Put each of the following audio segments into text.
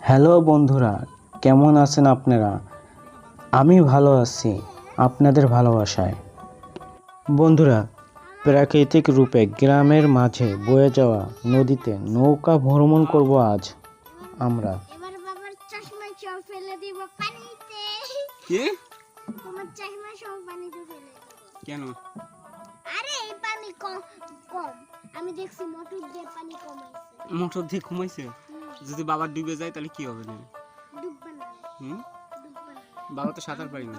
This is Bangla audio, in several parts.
হ্যালো বন্ধুরা, কেমন আছেন আপনারা? আমি ভালো আছি আপনাদের ভালোবাসায়। বন্ধুরা, প্রাকৃতিক রূপে গ্রামের মাঝে বয়ে যাওয়া নদীতে নৌকা ভ্রমণ করব আজ আমরা। এবার বাবার চশমা সব ফেলে দিব পানিতে। কি? তোমার চশমা সব পানিতে ফেলে দিব। কেন? আরে এই পানি কম। আমি দেখছি মোটর দিয়ে পানি কমাইছে। মোটর দিয়ে কমাইছে? যদি বাবা ডুবে যায় তাহলে কি হবে না? ডুববে না। ডুববে না। বাবা তো সাঁতার পারি না।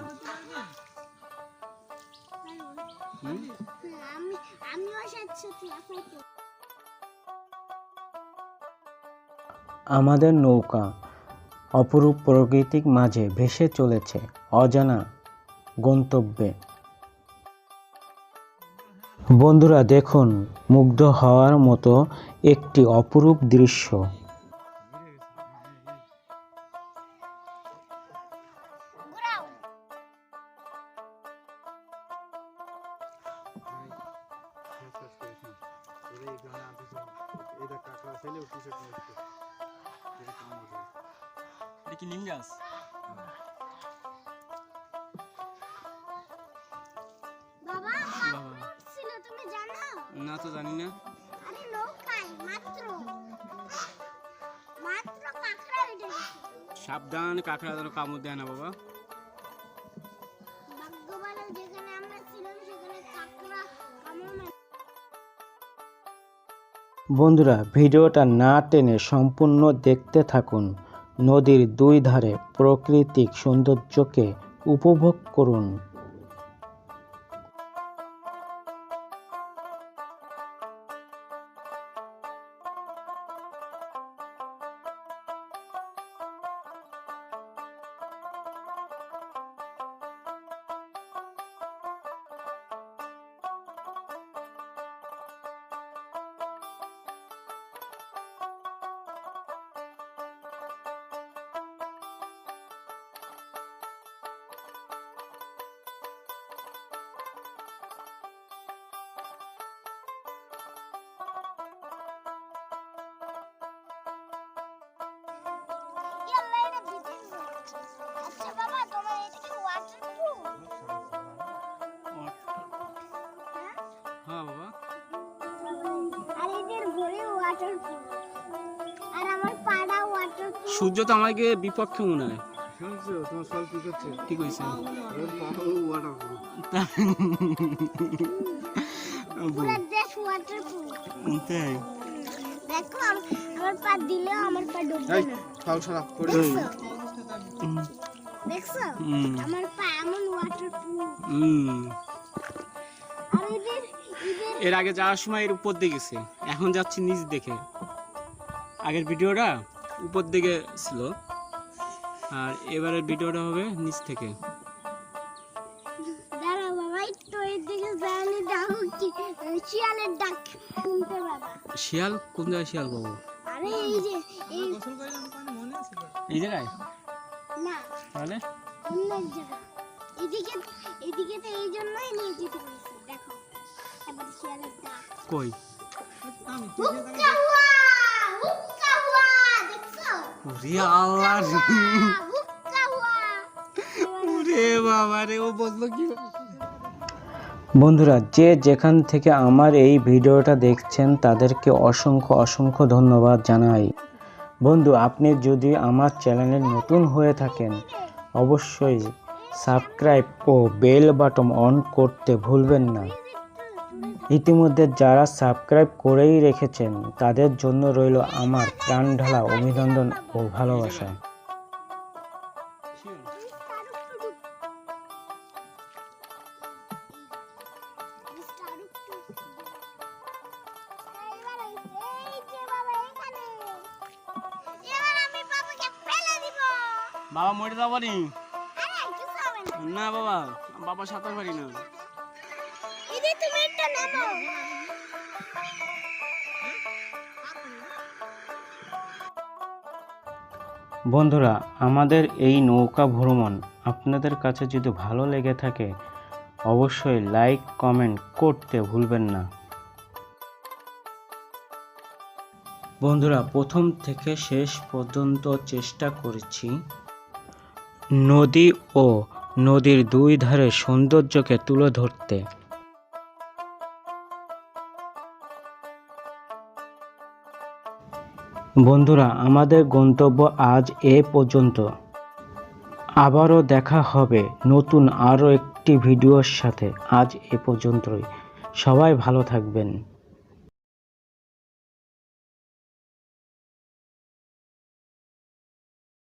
আমিও সাথে লাফাইতে। আমাদের নৌকা অপরূপ প্রকৃতিক মাঝে ভেসে চলেছে অজানা গন্তব্যে। বন্ধুরা দেখুন, মুগ্ধ হওয়ার মতো একটি অপরূপ দৃশ্য। এটা কি নিম গাছ? বাবা ছিল তুমি জানো? না তো জানি না। আরে নৌকায় মাত্র কাঁকড়া উঠে গেছে। সাবধান, কাঁকড়া যেন কামড় দেয় না বাবা। ভাগ্যবান যেখানে আমরা ছিলাম সেখানে কাঁকড়া কামড় না। বন্ধুরা, ভিডিওটা না টেনে সম্পূর্ণ দেখতে থাকুন। নদীর দুই ধারে প্রাকৃতিক সৌন্দর্যকে উপভোগ করুন। আচ্ছা বাবা, তোমার এটা কি ওয়াটারপ্রুফ? হ্যাঁ বাবা। আর এদের ঘরে ওয়াটারপ্রুফ। আর আমার পাড়া ওয়াটারপ্রুফ। সূর্য তো আমাকে বিপক্ষে মনে হয়। শুনছো তোমার সল ঠিক হচ্ছে? ঠিক হয়েছে। পুরো দেশ ওয়াটারপ্রুফ। তাই? দেখো আমার পা দিলেও আমার পা ডুববে এই না। ফাউ সারা করে দেখছো? দেখছো? আমার পা এমন ওয়াটারপ্রুফ। আর এদের এর আগে যাওয়ার সময় এর উপর দিকে গেছে, এখন যাচ্ছি নিচ দেখে। আগের ভিডিওটা উপর দিকে ছিল, আর এবারের ভিডিওটা হবে নিচ থেকে। দাঁড়াও বাবা, একটু এদিকে যাইনি, দেখো কি শিয়ালের ডাক শুনতে পাবা। শিয়াল? কোন জায়গায় শিয়াল পাবো? আরে এই যে এই জায়গায় না, তাহলে অন্য এক জায়গায়। এদিকে তো এই জন্যই নিয়ে যেতে বলেছি। দেখো এবার শিয়ালের ডাক। কই? হুক্কা হুয়া, হুক্কা হুয়া, দেখছো? ওরে আল্লাহ, হুক্কা হুয়া। ওরে বাবা রে, ও বললো কি? বন্ধুরা, যে যেখান থেকে আমার এই ভিডিওটা দেখছেন তাদেরকে অসংখ্য অসংখ্য ধন্যবাদ জানাই। বন্ধু, আপনি যদি আমার চ্যানেলে নতুন হয়ে থাকেন অবশ্যই সাবস্ক্রাইব ও বেল বাটন অন করতে ভুলবেন না। ইতিমধ্যে যারা সাবস্ক্রাইব করেই রেখেছেন তাদের জন্য রইল আমার প্রাণঢালা অভিনন্দন ও ভালোবাসা। বাবা মরে যাবো নি? আরে কিছু হবে না। না বাবা, বাবা সাঁতার পারি না। দিদি তুমি একটা নামো। বন্ধুরা, আমাদের এই নৌকা ভ্রমণ আপনাদের কাছে যদি ভালো লেগে থাকে অবশ্যই লাইক কমেন্ট করতে ভুলবেন না। বন্ধুরা প্রথম থেকে শেষ পর্যন্ত চেষ্টা করেছি নদী ও নদীর দুই ধারে সৌন্দর্যকে তুলে ধরতে। বন্ধুরা আমাদের গন্তব্য আজ এ পর্যন্ত। আবারও দেখা হবে নতুন আরও একটি ভিডিওর সাথে। আজ এ পর্যন্তই। সবাই ভালো থাকবেন।